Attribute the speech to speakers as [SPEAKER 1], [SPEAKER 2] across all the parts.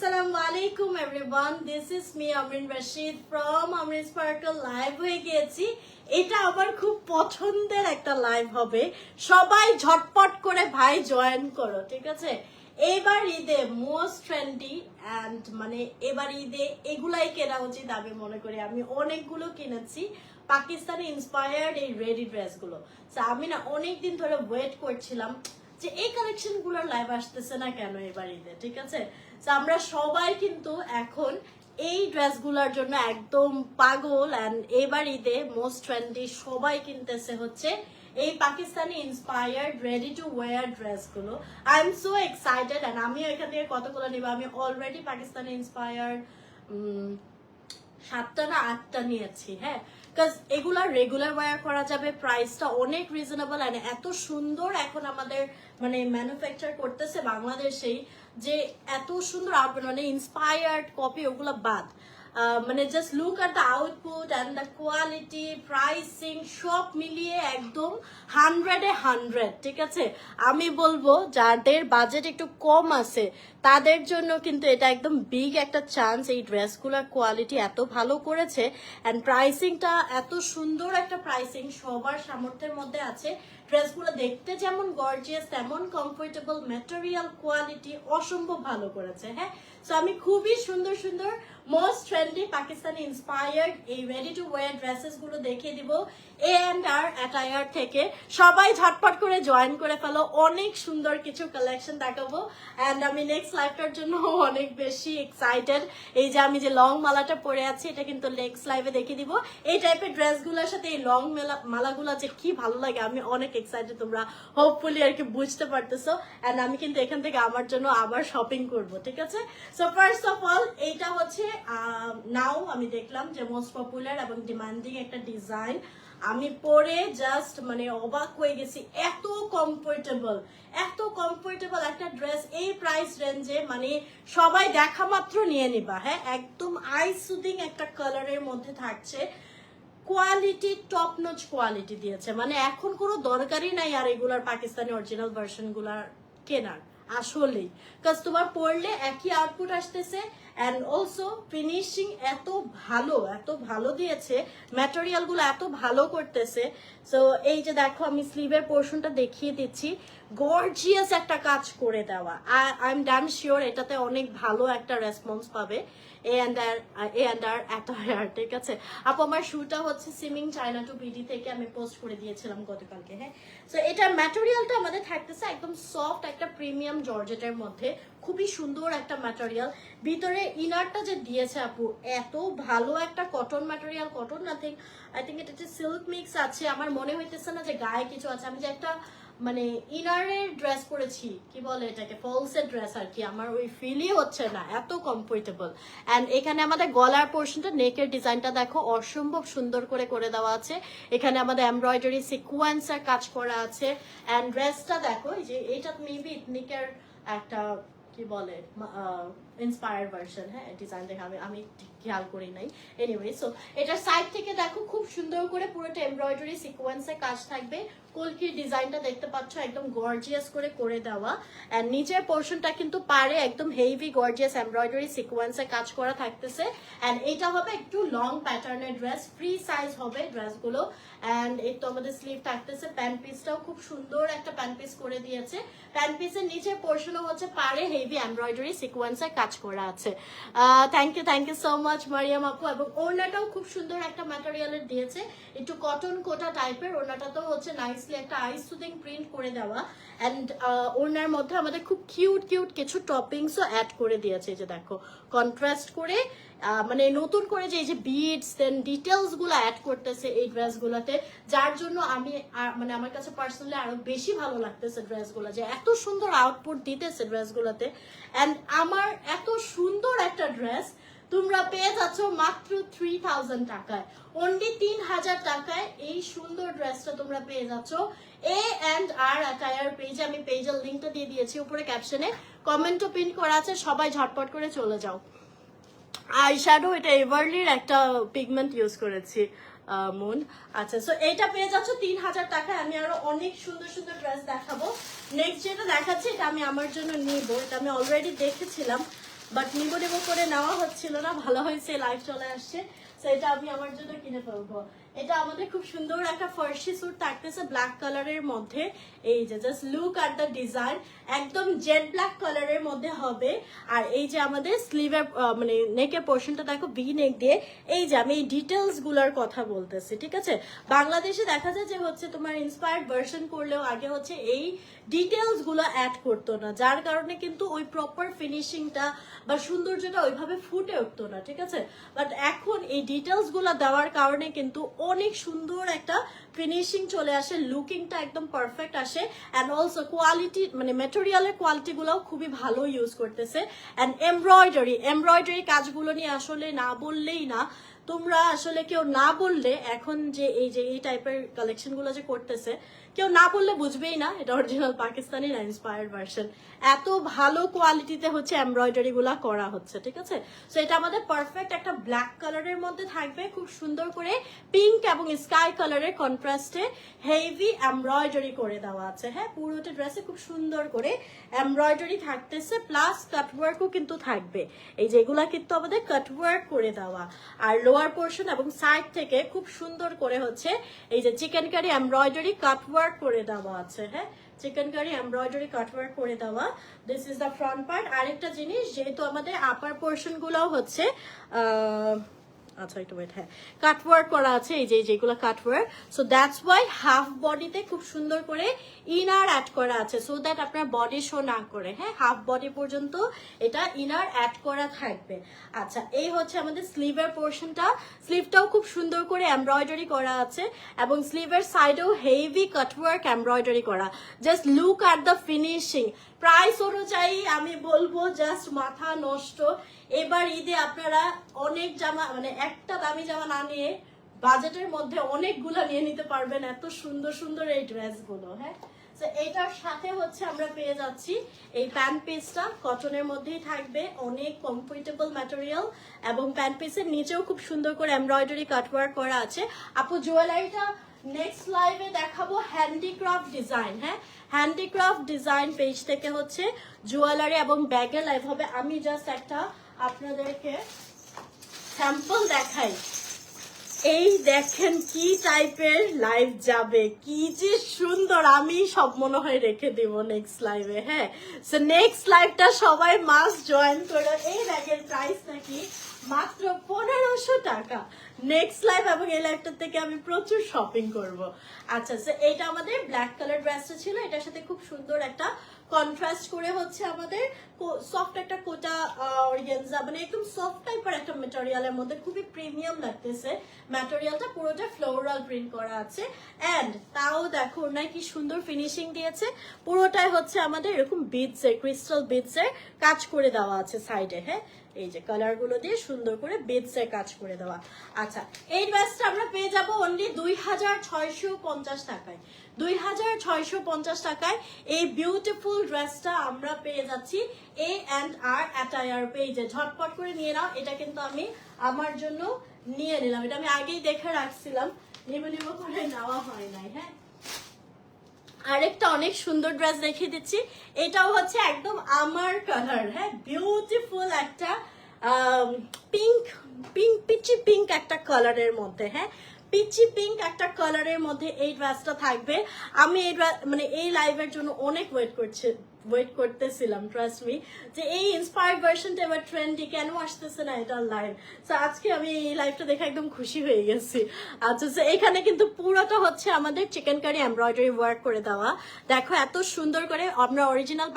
[SPEAKER 1] Assalamu alaikum everyone. This is me Amrin Rashid from Amrin Sparkle live হয়ে গিয়েছি। এটা আবার খুব পছন্দের একটা লাইভ হবে, সবাই ঝটপট করে ভাই জয়েন করো, ঠিক আছে? এবার ঈদে মোস্ট ট্রেন্ডি অ্যান্ড মানে এবার ঈদে এগুলাই কেনা উচিত আমি মনে করি। আমি অনেকগুলো কিনেছি পাকিস্তানি ইন্সপায়ার্ড এই রেডি ড্রেসগুলো। আমি না অনেকদিন ধরে ওয়েট করছিলাম যে এই কালেকশন গুলোর লাইভ আসতেছে না কেন এবার ঈদে, ঠিক আছে? আমরা সবাই কিন্তু এখন এই ড্রেসগুলোর জন্য একদম পাগল অ্যান্ড এবার ঈদে মোস্ট ট্রেন্ডি সবাই কিনতেছে হচ্ছে এই Pakistani inspired ready to wear ড্রেসগুলো। I am so excited and আমিও এখান থেকে কতগুলো নিব। আমি অলরেডি পাকিস্তানি ইন্সপায়ার্ড 7টা না 8টা নিয়েছি, হ্যাঁ, বিকজ এগুলা রেগুলার ওয়্যার করা যাবে, প্রাইসটা অনেক রিজনেবল অ্যান্ড এত সুন্দর এখন আমাদের মানে ম্যানুফ্যাকচার করতেছে বাংলাদেশেই যে এত সুন্দর মানে ইন্সপায়ার্ড কপি ওগুলো বাদ, মানে just look at the output and the quality pricing সব মিলিয়ে একদম 100-এ 100, ঠিক আছে? আমি বলবো যাদের বাজেট একটু কম আছে তাদের জন্য কিন্তু এটা একদম বিগ একটা চান্স। এই ড্রেসগুলোর কোয়ালিটি এত ভালো করেছে অ্যান্ড প্রাইসিংটা এত সুন্দর একটা প্রাইসিং সবার সামর্থ্যের মধ্যে আছে। ড্রেসগুলো দেখতে যেমন গর্জিয়াস তেমন কমফোর্টেবল, ম্যাটেরিয়াল কোয়ালিটি অসম্ভব ভালো করেছে, হ্যাঁ। সো আমি খুবই সুন্দর সুন্দর মোস্ট ট্রেন্ডি পাকিস্তানি ইন্সপায়ার্ড এই রেডি টু ওয়্যার ড্রেসেস গুলো দেখিয়ে দিব A&R অ্যাটায়ার থেকে। সবাই ঝটপট করে জয়েন করে ফেলো, অনেক সুন্দর কিছু কালেকশন দেখাবো অ্যান্ড আমি নেক্সট লাইভটার জন্য অনেক বেশি এক্সাইটেড। এই যে আমি যে লং মালাটা পরে আছি এটা কিন্তু নেক্সট লাইভে দেখিয়ে দিব। এই টাইপের ড্রেসগুলোর সাথে এই লং মালাগুলো যে কি ভালো লাগে আমি অনেক এক্সাইটেড, তোমরা হোপফুলি আর কি বুঝতে পারতেছো। অ্যান্ড আমি কিন্তু এখান থেকে আমার জন্য আবার শপিং করব, ঠিক আছে? সো ফার্স্ট অফ অল এইটা হচ্ছে নাও আমি দেখলাম যে মোস্ট পপুলার এবং ডিমান্ডিং একটা ডিজাইন। আমি পরে জাস্ট মানে অবাক হয়ে গেছি, এত কমফোর্টেবল একটা ড্রেস এই প্রাইস রেঞ্জে, মানে সবাই দেখা মাত্র নিয়ে নিবা, হ্যাঁ। একদম আই সুদিং একটা কালারের মধ্যে থাকছে, কোয়ালিটি টপ নচ কোয়ালিটি দিয়েছে, মানে এখন কোনো দরকারই নাই আর এগুলার পাকিস্তানি অরিজিনাল ভার্সন গুলার কেনার আসলেই, কাজ তোমার পড়লে একই আউটপুট আসতেছে অ্যান্ড অলসো ফিনিশিং এত ভালো দিয়েছে, ম্যাটেরিয়াল গুলো এত ভালো করতেছে। সো এই যে দেখো আমি স্লিভের পোর্শনটা দেখিয়ে দিচ্ছি, গর্জিয়াস একটা কাজ করে দেওয়া। আই এম ডান শিওর এটাতে অনেক ভালো একটা রেসপন্স পাবে A&R অ্যাটায়ার, ঠিক আছে? আপু আমার শুটা হচ্ছে সিমিং চায়না টু বিডি থেকে, আমি পোস্ট করে দিয়েছিলাম গতকালকে, হ্যাঁ। সো এটার ম্যাটেরিয়ালটা আমাদের থাকতেছে একদম সফট একটা প্রিমিয়াম জর্জেটের মধ্যে, খুবই সুন্দর একটা ম্যাটেরিয়াল। ভিতরে ইনারটা যে দিয়েছে আপু এত ভালো একটা cotton material, cotton nothing, I think এটা সিল্ক মিক্স আছে, আমার মনে হইতেছে না যে গায়ে কিছু আছে। আমি যে একটা মানে ইনারের ড্রেস পরেছি, কি বলে এটাকে, ফলসের ড্রেস আর কি, আমার ওই ফিলই হচ্ছে না, এত কমফোর্টেবল। অ্যান্ড এখানে আমাদের গলার পোর্শনটা নেকের ডিজাইনটা দেখো অসম্ভব সুন্দর করে দেওয়া আছে। এখানে আমাদের এমব্রয়ডারি সিকোয়েন্সের কাজ করা আছে অ্যান্ড ড্রেসটা দেখো এই যে এটা মেবি ইথনিকের একটা কি বলে ইন্সপায়ার্ড ভার্সন, হ্যাঁ। ডিজাইন দেখে আমি খেয়াল করি নাই, এনিওয়ে। সো এটার সাইড থেকে দেখো খুব সুন্দর করে পুরোটা এমব্রয়ডারি সিকোয়েন্সের কাজ থাকবে, কলকির ডিজাইনটা দেখতে পাচ্ছ একদম গর্জিয়াস করে দেওয়া। এন্ড নিচের পোর্শনটা কিন্তু পারে একদম হেভি গর্জিয়াস এমব্রয়ডারি সিকোয়েন্সে কাজ করা থাকতেছে। এন্ড এটা হবে একটু লং প্যাটার্নের ড্রেস, ফ্রি সাইজ হবে ড্রেসগুলো। এন্ড এই তো আমাদের স্লিভ থাকতেছে, প্যান্ট পিসটাও খুব সুন্দর একটা প্যান্ট পিস করে দিয়েছে। প্যান্ট পিসের নিচের পোর্শনও হচ্ছে পারে হেভি এমব্রয়ডারি সিকোয়েন্সে কাজ করা আছে। Thank you so much Mariam আপু। এবং ওড়নাটাও খুব সুন্দর একটা ম্যাটেরিয়ালের দিয়েছে, একটু কটন কোটা টাইপের। ওড়নাটাতেও হচ্ছে নাইসলি একটা আই সুদিং প্রিন্ট করে দেওয়া অ্যান্ড ওড়নার মধ্যে আমাদের খুব কিউট কিছু টপিংসও অ্যাড করে দিয়েছে। যে দেখো কন্ট্রাস্ট করে মানে নতুন করে যে এই যে বিডস দেন ডিটেলস গুলো অ্যাড করতেছে এই ড্রেসগুলোতে, যার জন্য আমি মানে আমার কাছে পার্সোনালি আরো বেশি ভালো লাগতেছে ড্রেসগুলো, যে এত সুন্দর আউটপুট দিতেছে ড্রেসগুলোতে। অ্যান্ড আমার এত সুন্দর একটা ড্রেস তোমরা পেয়ে যাচ্ছ মাত্র 3000 টাকায়, অনলি 3000 টাকায় এই সুন্দর ড্রেসটা তোমরা পেয়ে যাচ্ছ A&R অ্যাটায়ার পেজে। আমি পেজের লিঙ্কটা দিয়ে দিয়েছি উপরে ক্যাপশনে, কমেন্টও পিন করা আছে, সবাই ঝটপট করে চলে যাও। আই শ্যাডো এটা এভারলির একটা পিগমেন্ট ইউজ করেছি মুন। আচ্ছা, সো এটা পেয়ে যাচ্ছ 3000 টাকায়। আমি আরো অনেক সুন্দর সুন্দর ড্রেস দেখাবো। নেক্সট যেটা দেখাচ্ছি এটা আমি আমার জন্য নিব, এটা আমি অলরেডি দেখেছিলাম, বাট নিবো নিবো করে নেওয়া হচ্ছিল না, ভালো হয়েছে লাইভ চলে আসছে, তো এটা আমি আমার জন্য কিনে ফেলবো। এটা আমাদের খুব সুন্দর একটা ফার্সি স্যুট থাকতেছে ব্ল্যাক কালারের মধ্যে, এই যে just look at the design, একদম জেড ব্ল্যাক কালারের মধ্যে হবে। আর এই যে আমাদের স্লিভের মানে নেকের পোর্শনটা দেখো ভি নেক দিয়ে, এই যে আমি এই ডিটেলস গুলোর কথা বলতেছি, ঠিক আছে। বাংলাদেশে দেখা যায় যে হচ্ছে তোমার ইন্সপায়ার্ড ভার্সন করলেও আগে হচ্ছে এই ডিটেলস গুলো অ্যাড করতো না, যার কারণে কিন্তু ওই প্রপার ফিনিশিংটা বা সৌন্দর্যটা ওইভাবে ফুটে উঠতো না, ঠিক আছে। বাট এখন এই ডিটেলস গুলো দেওয়ার কারণে কিন্তু অনেক সুন্দর একটা ফিনিশিং চলে আসে, লুকিংটা একদম পারফেক্ট আসে, অ্যান্ড অলসো কোয়ালিটি মানে মেটেরিয়ালের কোয়ালিটি গুলোও খুবই ভালো ইউজ করতেছে। অ্যান্ড এমব্রয়ডারি কাজগুলো নিয়ে আসলে না বললেই না, তোমরা আসলে কেউ না বললে এখন যে এই টাইপের কালেকশন গুলো যে করতেছে, কেউ না বললে বুঝবেই না এটা অরিজিনাল পাকিস্তানি না ইন্সপায়ার্ড ভার্সন। এত ভালো কোয়ালিটিতে হচ্ছে এমব্রয়ডারি গুলা করা হচ্ছে, ঠিক আছে। সো এটা আমাদের পারফেক্ট একটা ব্ল্যাক কালারের মধ্যে থাকবে, খুব সুন্দর করে পিঙ্ক এবং স্কাই কালারের কন্ট্রাস্টে হেভি এমব্রয়ডারি করে দেওয়া আছে। হ্যাঁ, পুরোটা ড্রেসে খুব সুন্দর করে এমব্রয়ডারি থাকতেছে, প্লাস কাটওয়ার্কও কিন্তু থাকবে। এই যেগুলা কিন্তু আমাদের কাটওয়ার্ক করে দেওয়া, আর লোয়ার পোর্শন এবং সাইড থেকে খুব সুন্দর করে হচ্ছে এই যে চিকেন কারি এমব্রয়ডারি কাটওয়ার্ক করে দেওয়া আছে। হ্যাঁ, চিকেন কারি এমব্রয়ডারি কাটওয়ার্ক করে দেওয়া। This is the front part. আরেকটা জিনিস, যেহেতু আমাদের আপার পোর্শন গুলোও হচ্ছে আচ্ছা একটু ওয়েট, হ্যাঁ কাটওয়ার্ক করা আছে, এই যে যেগুলো cutwork, so that's why half বডিতে খুব সুন্দর করে ইনার অ্যাড করা আছে, সো দ্যাট আপনার বডি শো না করে। হ্যাঁ, হাফ বডি পর্যন্ত এটা ইনার অ্যাড করা থাকবে। আচ্ছা, এই হচ্ছে আমাদের স্লিভের পোর্শনটা, স্লিভটাও খুব সুন্দর করে এমব্রয়ডারি করা আছে, এবং স্লিভের সাইডেও হেভি কাটওয়ার্ক এমব্রয়ডারি করা। Just look at the finishing. Price অনুযায়ী আমি বলবো জাস্ট মাথা নষ্ট। এবার ঈদে আপনারা অনেক জামা মানে একটা দামি জামা না নিয়ে বাজেটের মধ্যে অনেকগুলো নিয়ে নিতে পারবেন, এত সুন্দর সুন্দর এই ড্রেসগুলো। হ্যাঁ, তো এটার সাথে হচ্ছে আমরা পেয়ে যাচ্ছি এই প্যান্ট পিসটা, কটনের মধ্যেই থাকবে, অনেক কমফোর্টেবল ম্যাটেরিয়াল, এবং প্যান্ট পিসের নিচেও খুব সুন্দর করে এমব্রয়ডারি কাটওয়ার্ক করা আছে। আপু জুয়েলারিটা নেক্সট লাইভে দেখাবো হ্যান্ডিক্রাফট ডিজাইন। হ্যাঁ, হ্যান্ডিক্রাফট ডিজাইন পেজ থেকে হচ্ছে জুয়েলারি এবং ব্যাগের লাইভ হবে। আমি জাস্ট একটা আপনাদেরকে স্যাম্পল দেখাই। এই দেখেন কি টাইপের লাইভ যাবে, কি যে সুন্দর, আমি সব মনে হয় রেখে দিব নেক্সট লাইভে। হ্যাঁ, সো নেক্সট লাইভটা সবাই মাস্ট জয়েন করে। এই ব্যাগের প্রাইস নাকি মাত্র 1500 টাকা। নেক্সট লাইভ এবং এই লাইভটার থেকে আমি প্রচুর শপিং করব। আচ্ছা, সো এইটা আমাদের ব্ল্যাক কালার ড্রেসটা ছিল, এটার সাথে খুব সুন্দর একটা কন্ট্রাস্ট করে হচ্ছে আমাদের সফট একটা কোটা অর্গানজা, মানে একদম সফট টাইপের একটা ম্যাটেরিয়ালের মধ্যে খুবই প্রিমিয়াম লাগতেছে। ম্যাটেরিয়ালটা পুরোটা ফ্লোরাল প্রিন্ট করা আছে, এন্ড তাও দেখো ওনায় কি সুন্দর ফিনিশিং দিয়েছে। পুরোটাই হচ্ছে আমাদের এরকম বিডসের, ক্রিস্টাল বিডসের কাজ করে দেওয়া আছে সাইডে। হ্যাঁ, এই যে কালার গুলো দিয়ে সুন্দর করে বিডসের কাজ করে দেওয়া। আচ্ছা, এই ড্রেসটা আমরা পেয়ে যাবো অনলি 2650 টাকায়। 2650 টাকায় এই বিউটিফুল ড্রেসটা আমরা পেয়ে যাচ্ছি A&R অ্যাটায়ার পেজে। ঝটপট করে নিয়ে নাও, এটা কিন্তু আমি আমার জন্য নিয়ে নিলাম, এটা আমি আগেই দেখে রাখছিলাম, নিব করে নেওয়া হয় নাই। হ্যাঁ, আরেকটা অনেক সুন্দর ড্রেস দেখিয়ে দিচ্ছি, এটাও হচ্ছে একদম আমার কালার। হ্যাঁ, বিউটিফুল একটা পিঙ্ক পিঙ্ক পিচি পিঙ্ক একটা কালারের মধ্যে। হ্যাঁ, পিচি পিঙ্ক একটা কালারের মধ্যে এই ড্রেসটা থাকবে। আমি এই মানে এই লাইভের জন্য অনেক ওয়েট করতেছিলাম, ট্রাস্ট মি, যে এই ইন্সপায়ার্ড ভার্সনটা এবার ট্রেন্ডি কেন আসতেছে না এটার লাইভ। তো আজকে আমি এই লাইভটা দেখে একদম খুশি হয়ে গেছি। আচ্ছা, এখানে কিন্তু পুরোটা হচ্ছে আমাদের চিকেন কারি এমব্রয়ডারি ওয়ার্ক করে দেওয়া। দেখো এত সুন্দর করে, আমরা অরিজিনাল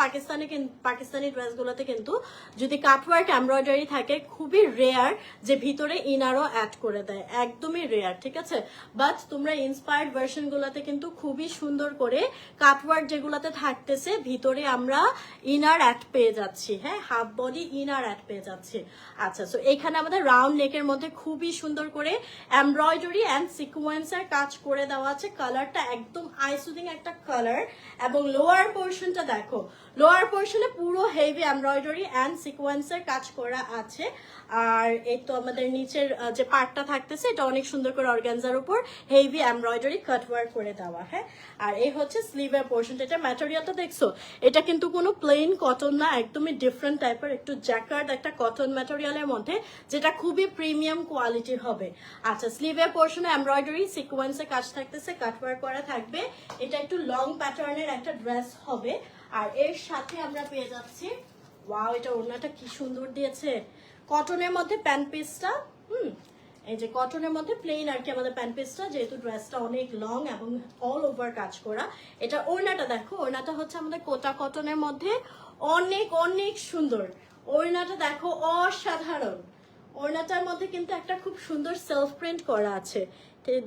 [SPEAKER 1] পাকিস্তানি ড্রেসগুলোতে কিন্তু যদি কাটওয়ার্ক এমব্রয়ডারি থাকে খুবই রেয়ার যে ভিতরে ইনারও অ্যাড করে দেয়, একদমই রেয়ার, ঠিক আছে। বাট তোমরা ইন্সপায়ার্ড ভার্সন গুলোতে কিন্তু খুবই সুন্দর করে কাটওয়ার্ক যেগুলোতে থাকতেছে ভিতরে আমরা ইনার অ্যাড পেয়ে যাচ্ছি। হ্যাঁ, হাফ বডি ইনার অ্যাড পেয়ে যাচ্ছি। আচ্ছা, সো এখানে আমাদের রাউন্ড নেকের মধ্যে খুবই সুন্দর করে এমব্রয়ডারি অ্যান্ড সিকোয়েন্সের কাজ করে দেওয়া আছে। কালারটা একদম আইসুদিং একটা কালার, এবং লোয়ার পোর্শনটা দেখো, লোয়ার পোর্শনে পুরো হেভি এমব্রয়ডারি অ্যান্ড সিকোয়েন্সের কাজ করা আছে। আর এই তো আমাদের নিচের যে পার্টটা থাকতেছে এটা অনেক সুন্দর করে অর্গানজার উপর হেভি এমব্রয়ডারি কাটওয়ার্ক করে দেওয়া। হ্যাঁ, আর এই হচ্ছে স্লিভের পোর্শনটা, এটা ম্যাটেরিয়ালটা দেখছো, এটা কিন্তু কোনো প্লেন কটন না, একদমই ডিফারেন্ট টাইপের একটু জ্যাকার্ড একটা কটন ম্যাটেরিয়ালের মধ্যে, যেটা খুবই প্রিমিয়াম কোয়ালিটির হবে। আচ্ছা, স্লিভের পোর্শনে এমব্রয়ডারি সিকোয়েন্সে কাজ থাকতেছে, কাটওয়ার্ক করা থাকবে। এটা একটু লং প্যাটার্নের একটা ড্রেস হবে। আর এর সাথে আমরা পেয়ে যাচ্ছি, ওয়াও, এটা ওড়নাটা কি সুন্দর দিয়েছে, কটনের মধ্যে প্যান্ট পিসটা। এই যে কটনের মধ্যে প্লেন আর কি আমাদের প্যান্ট পিসটা, যেহেতু ড্রেসটা অনেক লং এবং অল ওভার কাজ করা। এটা ওড়নাটা দেখো, ওড়নাটা হচ্ছে আমাদের কোটা কটনের মধ্যে, অনেক অনেক সুন্দর। ওড়নাটা দেখো, অসাধারণ। ওড়নাটার মধ্যে কিন্তু একটা খুব সুন্দর সেলফ প্রিন্ট করা আছে,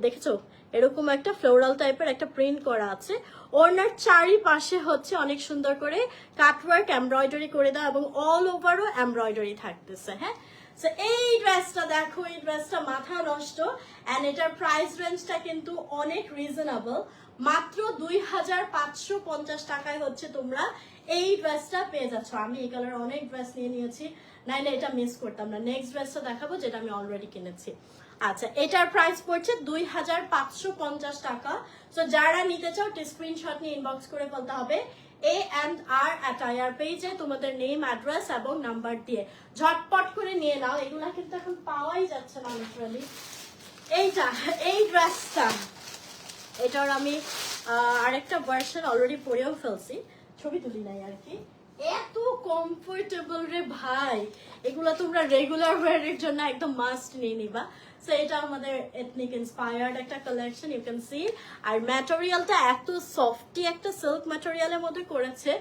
[SPEAKER 1] দেখেছো, এরকম একটা ফ্লোরাল টাইপের একটা প্রিন্ট করা আছে। ওড়নার চারিপাশে হচ্ছে অনেক সুন্দর করে কাটওয়ার্ক এমব্রয়ডারি করে দেওয়া এবং অল ওভারও এমব্রয়ডারি থাকতেছে। হ্যাঁ, এই ড্রেসটা দেখো, এই ড্রেসটা মাথা নষ্ট। এন্ড এটার প্রাইস রেঞ্জটা কিন্তু অনেক রিজনেবল, মাত্র 2550 টাকায় হচ্ছে তোমরা এই ড্রেসটা পেয়ে যাচ্ছ। আমি এই কালার অনেক ড্রেস নিয়ে নিয়েছি, নাইলে এটা মিস করতাম না। নেক্সট ড্রেসটা দেখাবো যেটা আমি অলরেডি কিনেছি। আচ্ছা, এটার প্রাইস পড়ছে 2550 টাকা। সো যারা নিতে চাও স্ক্রিনশট নিয়ে ইনবক্স করে বলতে হবে A&R অ্যাটায়ার পেজে তোমাদের নেম, অ্যাড্রেস এবং নাম্বার দিয়ে ঝটপট করে নিয়ে নাও। এগুলা কিন্তু এখন পাওয়াই যাচ্ছে না লিটারালি। এইটা, এই ড্রেসটা, এটার আমি আরেকটা ভার্সন অলরেডি পরেও ফেলছি, ছবি তুলি নাই আর কি। এত কমফোর্টেবল রে ভাই, এগুলা তোমরা রেগুলার ওয়্যারের জন্য একদম মাস্ট নিয়ে নিবা। সো এটা আমাদের এথনিক ইন্সপায়ার্ড একটা কালেকশন, ইউ ক্যান সি। আর ম্যাটেরিয়ালটা এত সফটি একটা সিল্ক ম্যাটেরিয়ালের মধ্যে করেছে,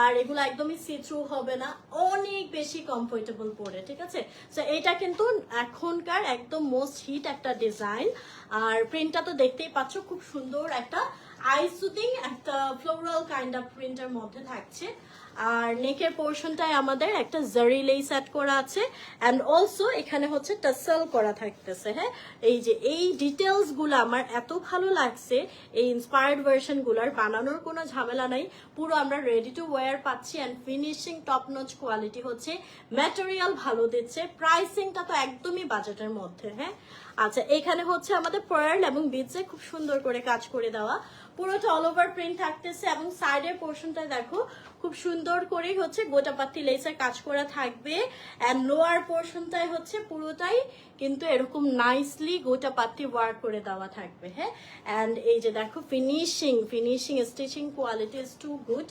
[SPEAKER 1] আর এগুলো একদমই সি থ্রু হবে না, অনেক বেশি কমফোর্টেবল পরে, ঠিক আছে। সো এটা কিন্তু এখনকার একদম মোস্ট হিট একটা ডিজাইন। আর প্রিন্টটা তো দেখতেই পাচ্ছ, খুব সুন্দর একটা আই সুদিং একটা ফ্লোরাল কাইন্ড অফ প্রিন্টের মধ্যে থাকছে। আর নেকের পোর্শনটায় আমাদের একটা জারি লেস অ্যাড করা আছে, অ্যান্ড অলসো এখানে হচ্ছে টাসেল করা থাকতেছে। হ্যাঁ, এই যে এই ডিটেলস গুলো আমার এত ভালো লাগছে, এই ইন্সপায়ার্ড ভার্সন গুলার বানানোর কোনো ঝামেলা নাই, পুরো আমরা রেডি টু ওয়্যার পাচ্ছি। And finishing top notch quality হচ্ছে, ম্যাটেরিয়াল ভালো দিচ্ছে, প্রাইসিংটা তো একদমই বাজেটের মধ্যে। হ্যাঁ, আচ্ছা, এখানে হচ্ছে আমাদের পার্ল এবং বিটসে খুব সুন্দর করে কাজ করে দেওয়া, পুরোটা অল ওভার প্রিন্ট থাকতেছে। এবং সাইডের পোর্শনটা দেখো, খুব সুন্দর করেই হচ্ছে গোটাপাতি লেসের কাজ করা থাকবে। এন্ড লোয়ার পোর্শনটাই হচ্ছে পুরোটাই কিন্তু এরকম নাইসলি গোটাপাতি ওয়ার্ক করে দেওয়া থাকবে। হ্যাঁ, এন্ড এই যে দেখো finishing stitching quality is too good.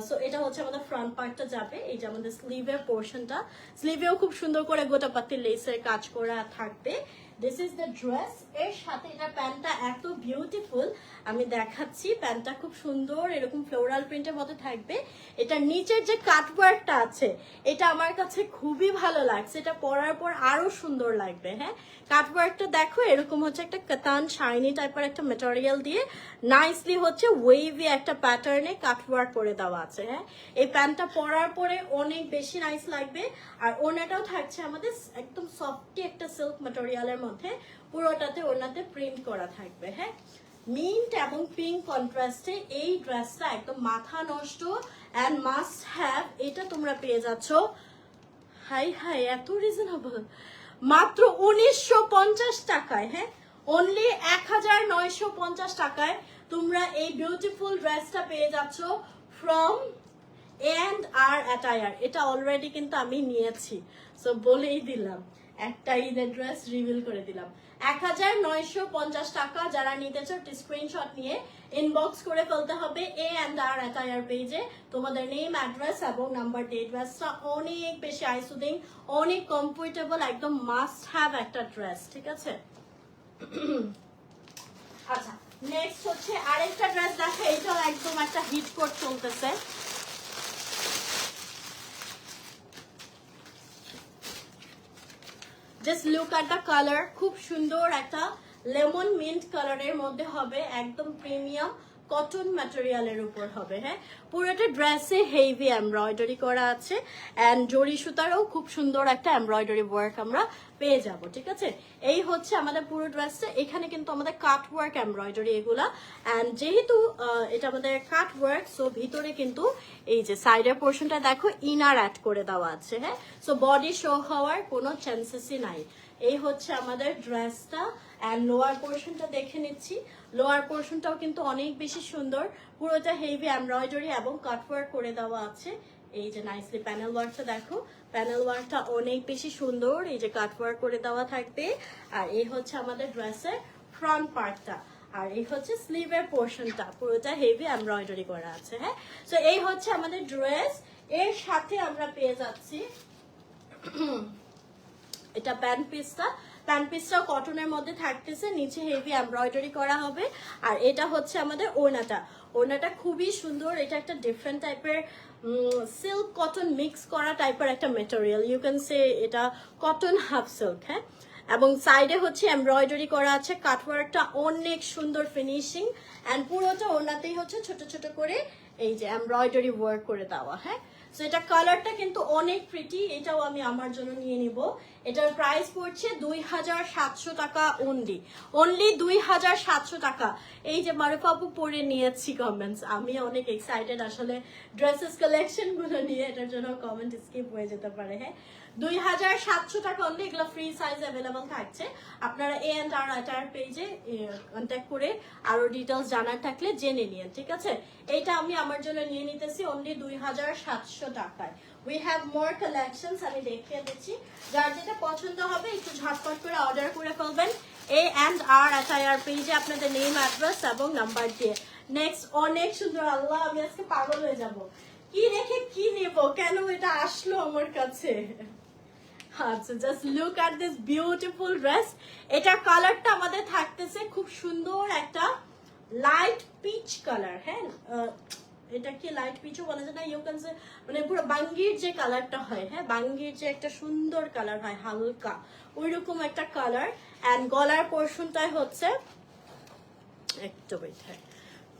[SPEAKER 1] So এটা হচ্ছে আমাদের ফ্রন্ট পার্টটা যাবে। এই যে আমাদের স্লিভের পোর্শনটা, স্লিভেও খুব সুন্দর করে গোটাপাতি লেসের কাজ করা থাকবে। This is the dress. এর সাথে এটা প্যান্টটা এত বিউটিফুল, আমি দেখাচ্ছি। প্যান্টটা খুব সুন্দর এরকম ফ্লোরাল প্রিন্টের মতো থাকবে। এটা নিচের যে কাটওয়ার্কটা আছে, এটা আমার কাছে খুবই ভালো লাগছে, এটা পরার পর আরো সুন্দর লাগবে। হ্যাঁ, কাটওয়ার্কটা দেখো, এরকম হচ্ছে একটা কাতান শাইনি টাইপের একটা ম্যাটেরিয়াল দিয়ে নাইসলি হচ্ছে ওয়েভি একটা প্যাটার্নে কাটওয়ার্ক করে দেওয়া আছে। হ্যাঁ, এই প্যান্টটা পরার পরে অনেক বেশি নাইস লাগবে। আর ওনাটাও থাকছে আমাদের একদম সফটি একটা সিল্ক ম্যাটেরিয়ালের মধ্যে, পুরোটাতে ওনাতে প্রিন্ট করা থাকবে। হ্যাঁ, মিন্ট এবং পিঙ্ক কন্ট্রাস্টে এই ড্রেসটা একদম মাথা নষ্ট অ্যান্ড মাস্ট হ্যাভ। এটা তোমরা পেয়ে যাচ্ছ, হাই হাই, এত রিজনেবল, মাত্র 1950 টাকায়। হ্যাঁ, অনলি 1950 টাকায় তোমরা এই বিউটিফুল ড্রেসটা পেয়ে যাচ্ছ ফ্রম A&R অ্যাটায়ার। এটা অলরেডি কিন্তু আমি নিয়েছি, সো বলেই দিলাম, একটা ঈদের ড্রেস রিভিল করে দিলাম। 1950 টাকা। যারা নিতে চাও স্ক্রিনশট নিয়ে ইনবক্স করে ফেলতে হবে A&R অ্যাটায়ার পেজে, তোমাদের নেম, অ্যাড্রেস এবং নাম্বার দিয়ে। ড্রেসটা অনেক বেশি আইসুদিং, অনেক কমফোর্টেবল, একদম মাস্ট হ্যাভ একটা ড্রেস, ঠিক আছে। আচ্ছা, নেক্সট হচ্ছে আরেকটা ড্রেস দেখা, এটাও একদম একটা হিট কোট চলতেছে। Just look at the colour, খুব সুন্দর একটা লেমন মিন্ট কালারের মধ্যে হবে, একদম প্রিমিয়াম কটন ম্যাটেরিয়ালের উপর হবে। হ্যাঁ, পুরোটা ড্রেসে হেভি এমব্রয়ডারি করা আছে, অ্যান্ড জরি সুতারও খুব সুন্দর একটা এমব্রয়ডারি ওয়ার্ক আমরা পেয়ে যাব, ঠিক আছে। এই হচ্ছে আমাদের পুরো ড্রেসটা। এখানে কিন্তু আমাদের কাট ওয়ার্ক এমব্রয়ডারি এগুলা, অ্যান্ড যেহেতু এটা আমাদের কাট ওয়ার্ক, সো ভিতরে কিন্তু এই যে সাইডের পোর্শনটা দেখো ইনার অ্যাড করে দেওয়া আছে। হ্যাঁ, সো বডি শো হওয়ার কোনো চান্সেসই নাই। এই হচ্ছে আমাদের ড্রেসটা। অ্যান্ড লোয়ার পোর্শনটা দেখে নিচ্ছি। লোয়ার পোর্শনটাও কিন্তু অনেক বেশি সুন্দর, পুরোটা হেভি এমব্রয়ডারি এবং কাটওয়ার্ক করে দেওয়া আছে। এই যে নাইসলি প্যানেল ওয়ার্কটা দেখো, প্যানেল ওয়ার্কটা অনেক বেশি সুন্দর, এই যে কাটওয়ার্ক করে দেওয়া থাকবে। আর এই হচ্ছে আমাদের ড্রেসের ফ্রন্ট পার্টটা, আর এই হচ্ছে স্লিভের পোর্শনটা, পুরোটা হেভি এমব্রয়ডারি করা আছে। হ্যাঁ, সো এই হচ্ছে আমাদের ড্রেস। এর সাথে আমরা পেয়ে যাচ্ছি এটা প্যান্ট পিসটা। প্যান্ট পিসটাও কটনের মধ্যে থাকতেছে, নিচে হেভি এমব্রয়ডারি করা হবে। আর এটা হচ্ছে আমাদের ওড়নাটা। ওড়নাটা খুবই সুন্দর, এটা একটা ডিফারেন্ট টাইপের সিল্ক কটন মিক্স করা টাইপের একটা মেটেরিয়াল, ইউ ক্যান সে এটা কটন হাফ সিল্ক। হ্যাঁ, এবং সাইডে হচ্ছে এমব্রয়ডারি করা আছে, কাটওয়ার্কটা অনেক সুন্দর ফিনিশিং। অ্যান্ড পুরোটা ওড়নাতেই হচ্ছে ছোট ছোট করে এই যে এমব্রয়ডারি ওয়ার্ক করে দেওয়া। হ্যাঁ, সো এটা কালারটা কিন্তু অনেক প্রিটি, এটাও আমি আমার জন্য নিয়ে নিব। এটার প্রাইস পড়ছে 2700 টাকা অনলি, অনলি 2700 টাকা। এই যে মারুফ আপু পরে নিয়েছি কমেন্টস, আমি অনেক এক্সাইটেড আসলে ড্রেসেস কালেকশন গুলো নিয়ে, এটার জন্য কমেন্ট স্কিপ হয়ে যেতে পারে। হ্যাঁ, 2700 টাকা অনলি। এগুলো ফ্রি সাইজ অ্যাভেলেবল থাকছে, আপনারা A&R অ্যাটায়ার পেজে কন্ট্যাক্ট করে আরো ডিটেলস জানার থাকলে জেনে নিন, ঠিক আছে। এইটা আমি আমার জন্য নিয়ে নিতেছি অনলি 2700 টাকায়। উই হ্যাভ মোর কালেকশনস, আমি দেখিয়ে দিচ্ছি। যার যেটা পছন্দ হবে একটু ঝটপট করে অর্ডার করে ফেলবেন A&R অ্যাটায়ার পেজে আপনাদের নেম, অ্যাড্রেস এবং নাম্বার দিয়ে। নেক্সট অনেক সুন্দর, আল্লাহ আমি আজকে পাগল হয়ে যাব, কি রেখে কি নেব, কেন এটা আসলো আমার কাছে। আচ্ছা, just look at this beautiful dress. এটার কালারটা আমাদের থাকতেছে খুব সুন্দর একটা লাইট পিচ কালার। হ্যাঁ, এটা কি লাইট পিচও বলা যায় না, ইউ ক্যান সে মানে পুরো বাঙ্গির যে কালারটা হয়, হ্যাঁ বাঙ্গির যে একটা সুন্দর কালার হয় হালকা, ওইরকম একটা কালার। অ্যান্ড গলার পোর্শনটাই হচ্ছে একটু হ্যাঁ,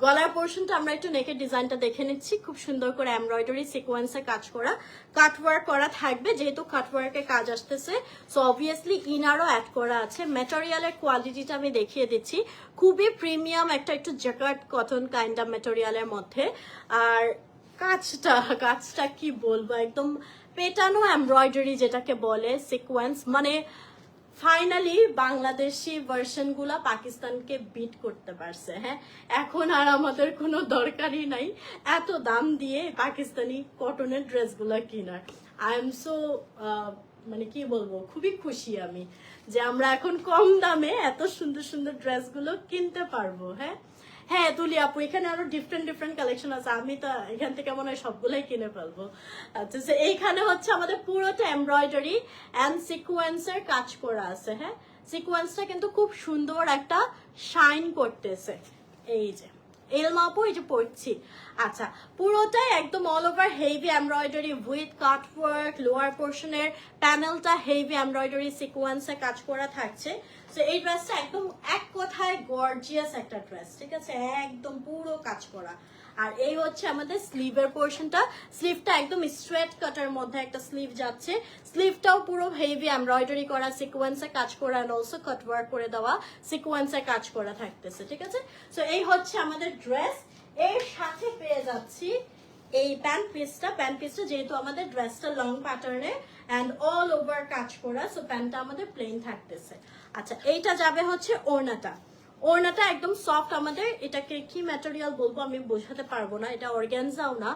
[SPEAKER 1] গলার পোর্শনটা আমরা একটু নেকের ডিজাইনটা দেখে নিচ্ছি। খুব সুন্দর করে এমব্রয়ডারি সিকোয়েন্সে কাজ করা, কাটওয়ার্ক করা থাকবে, যেহেতু কাটওয়ার্কের কাজ আসতেছে সো অবভিয়াসলি ইনারও অ্যাড করা আছে। ম্যাটেরিয়ালের কোয়ালিটিটা আমি দেখিয়ে দিচ্ছি, খুবই প্রিমিয়াম একটা একটু জ্যাকেট কটন কাইন্ড অফ ম্যাটেরিয়ালের মধ্যে। আর কাজটা কি বলবো, একদম পেটানো এমব্রয়ডারি যেটাকে বলে সিকোয়েন্স, মানে ফাইনালি বাংলাদেশি ভার্সন গুলা পাকিস্তানকে বিট করতে পারছে। হ্যাঁ, এখন আর আমাদের কোনো দরকারই নাই এত দাম দিয়ে পাকিস্তানি কটনের ড্রেসগুলা কেনার। আই এম সো মানে কি বলবো, খুবই খুশি আমি যে আমরা এখন কম দামে এত সুন্দর সুন্দর ড্রেসগুলো কিনতে পারবো। হ্যাঁ হ্যাঁ তুলি আপু, এখানে আরো ডিফারেন্ট কালেকশন আছে, আমি তো এখান থেকে মনে হয় সবগুলাই কিনে ফেলবো। আচ্ছা, এইখানে হচ্ছে আমাদের পুরোটা এমব্রয়ডারি অ্যান্ড সিকোয়েন্সের কাজ করা আছে। হ্যাঁ, সিকোয়েন্সটা কিন্তু খুব সুন্দর একটা শাইন করতেছে। এই যে এলমা আপু, এই যে পড়ছি। আচ্ছা, পুরোটাই একদম all over heavy embroidery with cutwork, lower পোর্শনের প্যানেলটা হেভি এমব্রয়ডারি সিকোয়েন্সে কাজ করা থাকছে। তো এই ড্রেসটা একদম এক কথায় গর্জিয়াস একটা ড্রেস, ঠিক আছে, একদম পুরো কাজ করা। আর এই হচ্ছে আমাদের স্লিভের পোর্শনটা, স্লিভটা একদম স্ট্রেট কাটার মধ্যে একটা স্লিভ যাচ্ছে, স্লিভটাও পুরো হেভি এমব্রয়ডারি করা সিকোয়েন্সে কাজ করা এন্ড অলসো কাটওয়ার্ক করে দেওয়া সিকোয়েন্সে কাজ করা থাকতেছে, ঠিক আছে। সো এই হচ্ছে আমাদের ড্রেস। এর সাথে পেয়ে যাচ্ছি এই প্যান্ট পিসটা যেহেতু আমাদের ড্রেসটা লং প্যাটার্নে অ্যান্ড অল ওভার কাজ করা, সো প্যান্টটা আমাদের প্লেন থাকতেছে। আচ্ছা, এইটা যাবে হচ্ছে ওড়নাটা একদম সফট আমাদের, এটাকে কি ম্যাটেরিয়াল বলবো আমি বোঝাতে পারবো না, এটা অর্গানজাও না,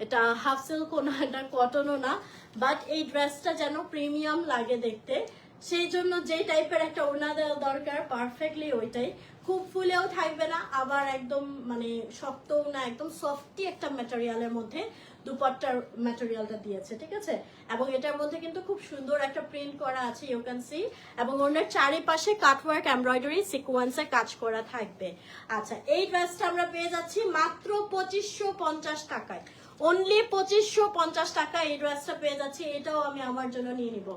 [SPEAKER 1] এটা হাফ সিল্কও না, এটা কটনও না, বাট এই ড্রেসটা যেন প্রিমিয়াম লাগে দেখতে, সেই জন্য যে টাইপের একটা ওড়না দেওয়া দরকার পারফেক্টলি ওইটাই। খুব ফুলেও থাকবে না, আবার একদম মানে শক্তও না, একদম সফটি একটা ম্যাটেরিয়ালের মধ্যে দুপাট্টার ম্যাটেরিয়ালটা দিয়েছে, ঠিক আছে। এবং এটার মধ্যে কিন্তু খুব সুন্দর একটা প্রিন্ট করা আছে, ইউ ক্যান সি, এবং ওনার চারিপাশে কাটওয়ার্ক এমব্রয়ডারি সিকোয়েন্সে কাজ করা থাকবে। আচ্ছা, এই ড্রেসটা আমরা পেয়ে যাচ্ছি মাত্র 2550 টাকায়, অনলি 2550 টাকা এই ড্রেসটা পেয়ে যাচ্ছি। এটাও আমি আমার জন্য নিয়ে নিব।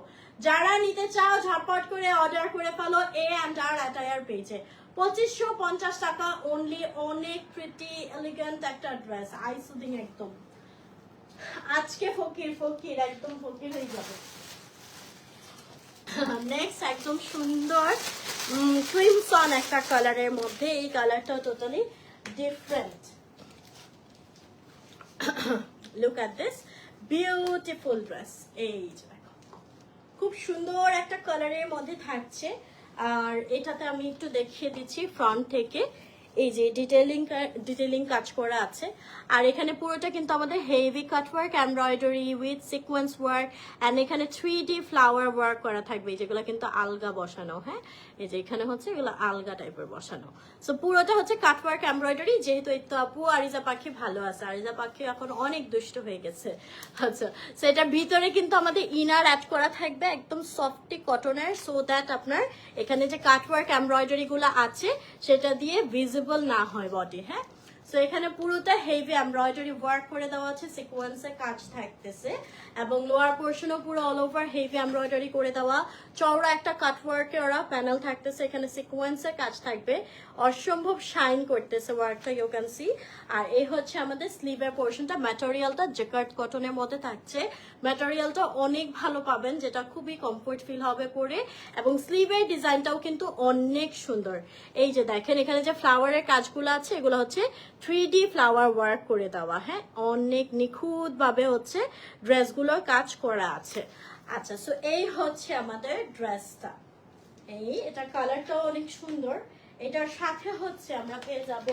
[SPEAKER 1] যারা নিতে চাও ঝটপট করে অর্ডার করে ফেলো A&R অ্যাটায়ার পেজে। 2550 টাকা অনলি, অনেক প্রিটি এলিগেন্ট একটা ড্রেস, আই সুদিং একদম। আজকে ফকির একদম ফকির হয়ে যাবে। নেক্সট একদম সুন্দর ক্রিমসন একটা কালারের মধ্যে, এই কালারটাও totally different. Look at this beautiful dress, এই যে খুব সুন্দর একটা কালারের মধ্যে থাকছে। আর এটাতে আমি একটু দেখিয়ে দিচ্ছি ফ্রন্ট থেকে, এই যে ডিটেইলিং কাজ করা আছে। আর এখানে পুরোটা কিন্তু আমাদের heavy cutwork, embroidery with sequence work, and এখানে 3D ফ্লাওয়ার ওয়ার্ক করা থাকবে, যেগুলো কিন্তু আলগা বসানো। হ্যাঁ, এই যে এখানে হচ্ছে এগুলো আলগা টাইপের বসানো। সো পুরোটা হচ্ছে কাটওয়ার্ক এমব্রয়ডারি। যেহেতু এই তো আপু আরিজা পাখি ভালো আছে, আরিজা পাখি এখন অনেক দুষ্ট হয়ে গেছে। আচ্ছা, সো এটার ভিতরে কিন্তু আমাদের ইনার অ্যাড করা থাকবে একদম সফটি কটনের, সো দ্যাট আপনার এখানে যে কাটওয়ার্ক এমব্রয়ডারি গুলো আছে সেটা দিয়ে ভিজিবল না হয় বডি। হ্যাঁ, সো এখানে পুরোটা হেভি এমব্রয়ডারি ওয়ার্ক করে দেওয়া আছে, সিকোয়েন্সের কাজ থাকতেছে, এবং লোয়ার পোর্শনও পুরো অল ওভার হেভি এমব্রয়ডারি করে দেওয়া, চওড়া একটা কাটওয়ার্কে ওরা প্যানেল থাকতেছে, এখানে সিকোয়েন্সের কাজ থাকবে, অসম্ভব শাইন করতেছে ওয়ার্কটা, ইউ ক্যান সি। আর এই হচ্ছে আমাদের স্লিভের পোর্শনটা, ম্যাটেরিয়ালটা জ্যাকার্ড কটনের মধ্যে থাকছে, ম্যাটেরিয়ালটা অনেক ভালো পাবেন, যেটা খুবই কমফোর্ট ফিল হবে পরে, এবং স্লিভের ডিজাইনটাও কিন্তু অনেক সুন্দর। এই যে দেখেন এখানে যে ফ্লাওয়ারের কাজগুলো আছে, এগুলো হচ্ছে 3D ফ্লাওয়ার ওয়ার্ক করে দেওয়া। হ্যাঁ, অনেক নিখুঁত ভাবে হচ্ছে ড্রেসগুলোর কাজ করা আছে। আচ্ছা, সো এই হচ্ছে আমাদের ড্রেসটা, এটার কালারটাও অনেক সুন্দর। এটার সাথে হচ্ছে আমরা পেয়ে যাব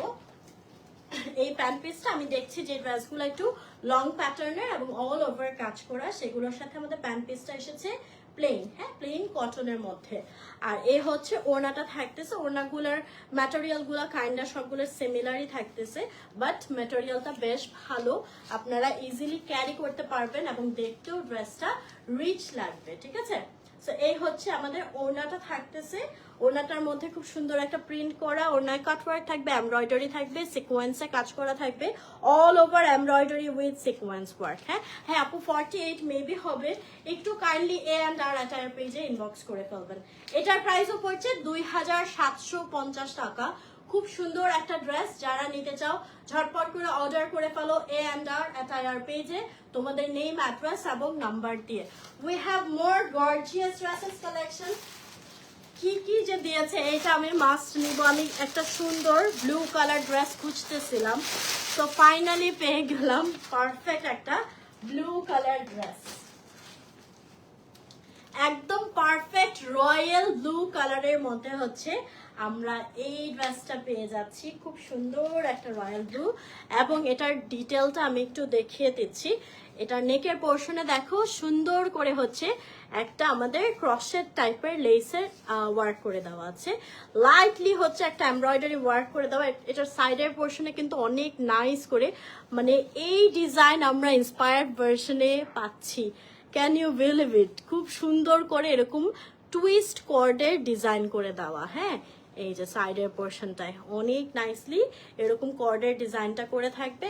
[SPEAKER 1] এই প্যান্ট পিসটা। আমি দেখছি যে ড্রেসগুলো একটু লং প্যাটার্নের এবং অল ওভার কাজ করা, সেগুলোর সাথে আমাদের প্যান্ট পিসটা এসেছে প্লেন। হ্যাঁ, প্লেন কটনের মধ্যে। আর এই হচ্ছে ওড়নাটা থাকতেছে, ওড়নাগুলোর ম্যাটেরিয়ালগুলো কাইন্ডা সবগুলো সিমিলারই থাকতেছে, বাট ম্যাটেরিয়ালটা বেশ ভালো, আপনারা ইজিলি ক্যারি করতে পারবেন এবং দেখতেও ড্রেসটা রিচ লাগবে। ঠিক আছে, সো এই হচ্ছে আমাদের ওড়নাটা থাকতেছে। ওড়নাটার মধ্যে খুব সুন্দর একটা প্রিন্ট করা, ওড়নায় কাটওয়ার্ক থাকবে, এমব্রয়ডারি থাকবে, সিকোয়েন্সে কাজ করা থাকবে, all over embroidery with sequence work. হ্যাঁ হ্যাঁ আপু 48 মেবি হবে, একটু কাইন্ডলি A&R অ্যাটায়ার পেজে ইনবক্স করে ফেলবেন। এটার প্রাইসও পড়ছে 2750 টাকা। খুব সুন্দর একটা ড্রেস, যারা নিতে চাও ঝটপট করে অর্ডার করে ফেলো A&R অ্যাটায়ার পেজে তোমাদের নেম, অ্যাড্রেস এবং নাম্বার দিয়ে। We have more gorgeous dresses collection. কি কি যে দিয়েছে, এটা আমি মাস্ট নিব। আমি একটা সুন্দর ব্লু কালার ড্রেস খুঁজতেছিলাম, তো ফাইনালি পেয়ে গেলাম পারফেক্ট একটা ব্লু কালার ড্রেস, একদম পারফেক্ট রয়্যাল ব্লু কালারের মধ্যে হচ্ছে আমরা এই ড্রেসটা পেয়ে যাচ্ছি। খুব সুন্দর একটা রয়্যাল ব্লু, এবং এটার ডিটেলটা আমি একটু দেখিয়ে দিচ্ছি। এটা নেকের পোর্শনে দেখো সুন্দর করে হচ্ছে একটা আমাদের ক্রসেট টাইপের লেসের ওয়ার্ক করে দেওয়া আছে, লাইটলি হচ্ছে একটা এমব্রয়ডারি ওয়ার্ক করে দেওয়া। এটার সাইডের পোর্শনে কিন্তু অনেক নাইস করে, মানে এই ডিজাইন আমরা ইন্সপায়ার্ড ভার্সনে পাচ্ছি। Can you believe it? খুব সুন্দর করে এরকম টুইস্ট কর্ডের ডিজাইন করে দেওয়া। হ্যাঁ, এই যে সাইডের পোর্শনটায় অনেক নাইসলি এরকম কর্ডের ডিজাইনটা করে থাকবে,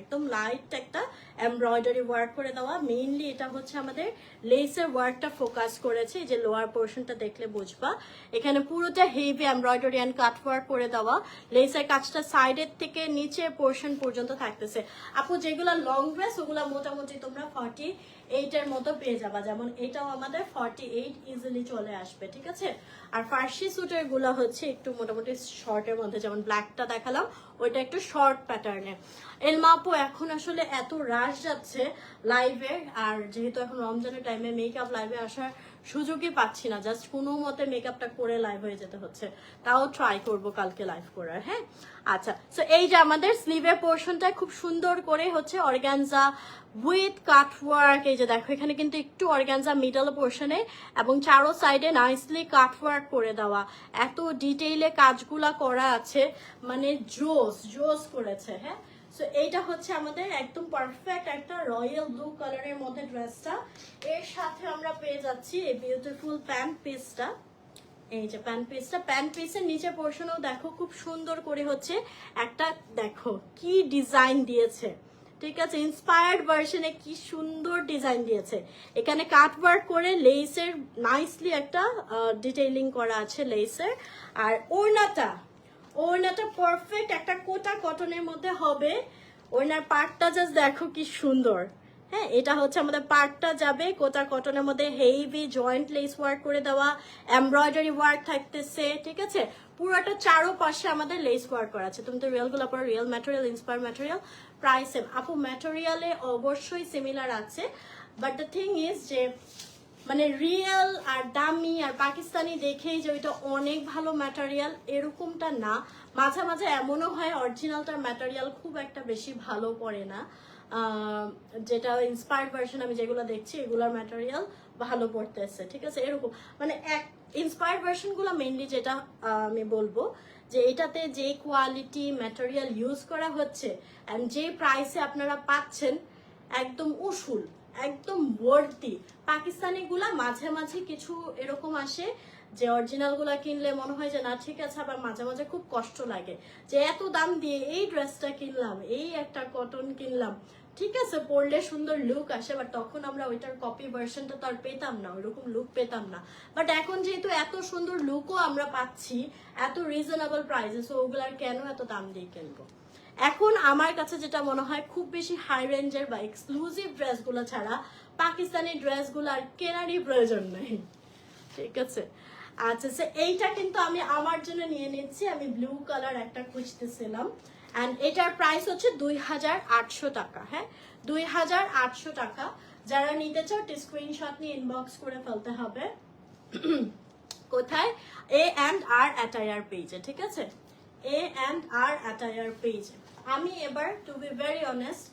[SPEAKER 1] একদম লাইট একটা এমব্রয়ডারি ওয়ার্ক করে দেওয়া। মেইনলি এটা হচ্ছে আমাদের লেসের ওয়ার্কটা ফোকাস করেছে, যে লোয়ার পোর্শনটা দেখলে বুঝবা। এখানে পুরোটা heavy embroidery and cut work করে দেওয়া, লেসের কাজটা সাইডের থেকে নিচের পোর্শন পর্যন্ত থাকতেছে। আপু যেগুলো লং ড্রেস ওগুলো মোটামুটি তোমরা 48-এর মতো পেয়ে যাবা, যেমন এটাও আমাদের 48 ইজিলি চলে আসবে। ঠিক আছে, আর ফার্সি সুটের গুলো হচ্ছে একটু মোটামুটি শর্টের মধ্যে, যেমন ব্ল্যাকটা দেখালাম ওইটা একটু শর্ট প্যাটার্নের। এলমা আপু এখন আসলে এত রাশ যাচ্ছে লাইভে, আর যেহেতু এখন রমজানের টাইমে মেকআপ লাইভে আসার সুযোগই পাচ্ছি না, জাস্ট কোনো মতে মেকআপটা করে লাইভ হয়ে যেতে হচ্ছে, তাও ট্রাই করব কালকে লাইভ করার। হ্যাঁ, আচ্ছা, সো এই যে আমাদের স্লিভের পোর্শনটা খুব সুন্দর করে হচ্ছে অর্গানজা উইথ কাট ওয়ার্ক। এই যে দেখো এখানে কিন্তু একটু অর্গানজা মিডল পোর্শনে এবং চারো সাইডে নাইসলি কাট ওয়ার্ক করে দেওয়া, এত ডিটেইলে কাজগুলা করা আছে, মানে জোস করেছে। হ্যাঁ, সো এইটা হচ্ছে আমাদের একদম পারফেক্ট একটা রয়্যাল ব্লু কালারের মধ্যে ড্রেসটা। এর সাথে আমরা পেয়ে যাচ্ছি এই বিউটিফুল প্যান্ট পিসটা। এই যে প্যান্ট পিসের নিচে পোর্শনও দেখো খুব সুন্দর করে হচ্ছে একটা, দেখো কি ডিজাইন দিয়েছে। ঠিক আছে, ইন্সপায়ার্ড ভার্সনে কি সুন্দর ডিজাইন দিয়েছে। এখানে কাট ওয়ার্ক করে লেসের নাইসলি একটা ডিটেইলিং করা আছে লেসের। আর ওড়নাটা পারফেক্ট একটা কোটা কটনের মধ্যে হবে। ওড়নার পার্টটা জাস্ট দেখো কি সুন্দর। হ্যাঁ, এটা হচ্ছে আমাদের পার্টটা যাবে কোটা কটনের মধ্যে, হেভি জয়েন্ট লেস ওয়ার্ক করে দেওয়া, এমব্রয়ডারি ওয়ার্ক থাকতেছে। ঠিক আছে, পুরোটা চারো পাশে আমাদের লেস ওয়ার্ক করা আছে। তুমি তো রিয়েলগুলো পর real material, inspire material, price same. আপু ম্যাটেরিয়ালে অবশ্যই সিমিলার আছে, বাট দ্য থিং ইজ যে মানে রিয়েল আর দামি আর পাকিস্তানি দেখেই যে ওইটা অনেক ভালো ম্যাটেরিয়াল এরকমটা না, মাঝে মাঝে এমনও হয় অরিজিনালটার ম্যাটেরিয়াল খুব একটা বেশি ভালো পড়ে না, যেটা ইন্সপায়ার্ড ভার্সন আমি যেগুলো দেখছি এগুলোর ম্যাটেরিয়াল ভালো পড়তেছে, ঠিক আছে। এরকম মানে এক ইন্সপায়ার্ড ভার্সনগুলো মেইনলি যেটা আমি বলবো যে এটাতে যে কোয়ালিটি ম্যাটেরিয়াল ইউজ করা হচ্ছে অ্যান্ড যে প্রাইসে আপনারা পাচ্ছেন একদম উসুল, একদম ওয়ার্থি। পাকিস্তানি গুলা মাঝে মাঝে কিছু এরকম আসে যে অরিজিনাল গুলা কিনলে মনে হয় যে না ঠিক আছে, আবার মাঝে মাঝে খুব কষ্ট লাগে যে এত দাম দিয়ে এই ড্রেসটা কিনলাম, এই একটা কটন কিনলাম, ঠিক আছে পরলে সুন্দর লুক আসে, বাট তখন আমরা ওইটার কপি ভার্সনটা তো আর পেতাম না, ওইরকম লুক পেতাম না। বাট এখন যেহেতু এত সুন্দর লুকও আমরা পাচ্ছি এত রিজনেবল প্রাইসে, সো ওগুলার কেন এত দাম দিয়ে কিনবো। এখন আমার কাছে যেটা মনে হয় খুব বেশি হাই রেঞ্জের বা এক্সক্লুসিভ ড্রেসগুলো ছাড়া পাকিস্তানি ড্রেসগুলো আর কেনারই প্রয়োজন নেই, ঠিক আছে। আচ্ছা এইটা কিন্তু আমি আমার জন্য নিয়ে নিচ্ছি, আমি ব্লু কালার একটা খুঁজতেছিলাম অ্যান্ড এটার প্রাইস হচ্ছে 2800 টাকা। হ্যাঁ 2800 টাকা। যারা নিতে চাও স্ক্রিনশট নিয়ে ইনবক্স করে ফেলতে হবে। কোথায়? A&R অ্যাটায়ার পেজে, ঠিক আছে, A&R অ্যাটায়ার পেজে। আমি এবার to be very honest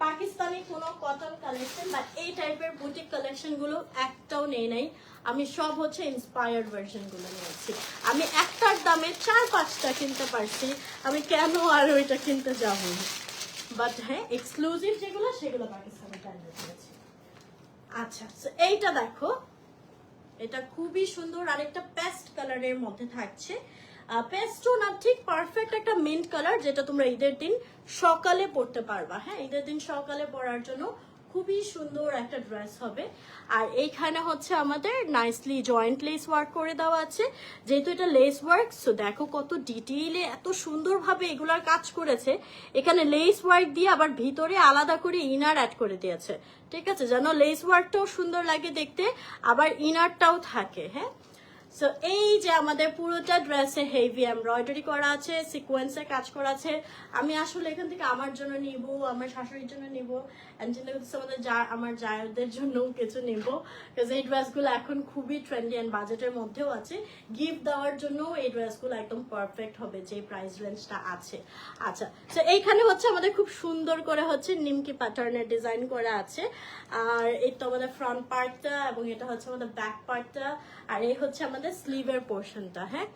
[SPEAKER 1] Pakistani কোনো কটন কালেকশন বা এই টাইপের বুটিক কালেকশন গুলো একটাও নেই নাই, আমি সব হচ্ছে ইন্সপায়ার্ড ভার্সন গুলো নিয়েছি। আমি একটার দামে 4-5টা কিনতে পারছি, আমি কেন আর ওইটা কিনতে যাবো। বাট হ্যাঁ এক্সক্লুসিভ যেগুলো সেগুলো পাকিস্তানি ব্র্যান্ডের নিয়েছি। আচ্ছা এইটা দেখো, এটা খুবই সুন্দর, আরেকটা পেস্ট কালারের মধ্যে থাকছে, পেস্টও না ঠিক পারফেক্ট একটা মিন্ট কালার, যেটা তোমরা ঈদের দিন সকালে পরতে পারবা। হ্যাঁ ঈদের দিন সকালে পরার জন্য খুবই সুন্দর একটা ড্রেস হবে। আর এইখানে হচ্ছে আমাদের নাইসলি জয়েন্ট লেস ওয়ার্ক করে দেওয়া আছে, যেহেতু এটা লেস ওয়ার্ক, সো দেখো কত ডিটেইলে এত সুন্দরভাবে এগুলার কাজ করেছে। এখানে লেস ওয়ার্ক দিয়ে আবার ভিতরে আলাদা করে ইনার অ্যাড করে দিয়েছে, ঠিক আছে, যেন লেস ওয়ার্কটাও সুন্দর লাগে দেখতে, আবার ইনারটাও থাকে। হ্যাঁ সো এই যে আমাদের পুরোটা ড্রেসে হেভি এমব্রয়ডারি করা আছে, সিকোয়েন্সের কাজ করা আছে। আমি আসলে এখান থেকে আমার জন্য নিব, আমার শাশুড়ির জন্য নিব, আমাদের আমার জায়দের জন্যও কিছু নিব, বিকজ এই ড্রেসগুলো এখন খুবই ট্রেন্ডি অ্যান্ড বাজেটের মধ্যেও আছে। গিফট দেওয়ার জন্য এই ড্রেসগুলো একদম পারফেক্ট হবে যে প্রাইস রেঞ্জটা আছে। আচ্ছা তো এইখানে হচ্ছে আমাদের খুব সুন্দর করে হচ্ছে নিমকি প্যাটার্নের ডিজাইন করা আছে, আর এই তো আমাদের ফ্রন্ট পার্টটা এবং এটা হচ্ছে আমাদের ব্যাক পার্টটা, আর এই হচ্ছে আমাদের স্লিভের পোর্শনটা। হ্যাঁ